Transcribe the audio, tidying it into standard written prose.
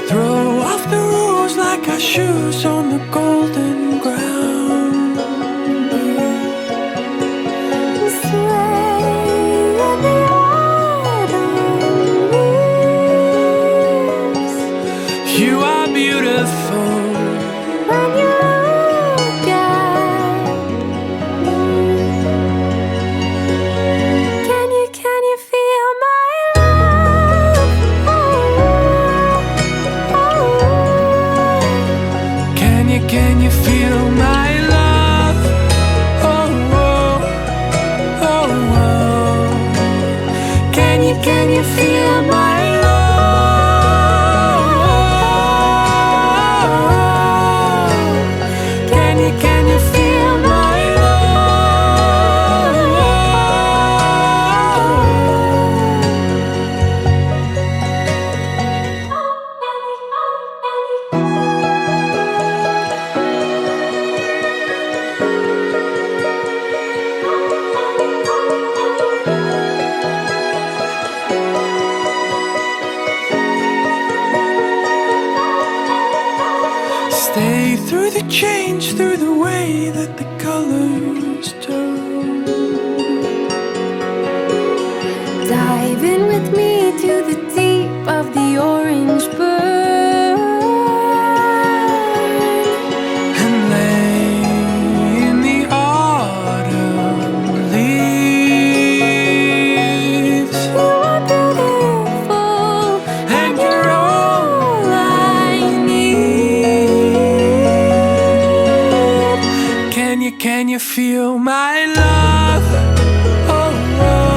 Throw off the rules like our shoes on the golden ground. Sway in the autumn leaves. You are beautiful When you look at me, can you feel my love? Can you feel my love? Oh, oh, oh, oh. Can you feel my love? Can you feel my Stay through the change, through the way that the colors turn. Dive in with me to the deep of the orange burn. And lay in the autumn leaves. You are beautiful, And you're all all I need. Can you feel my love? Oh, oh.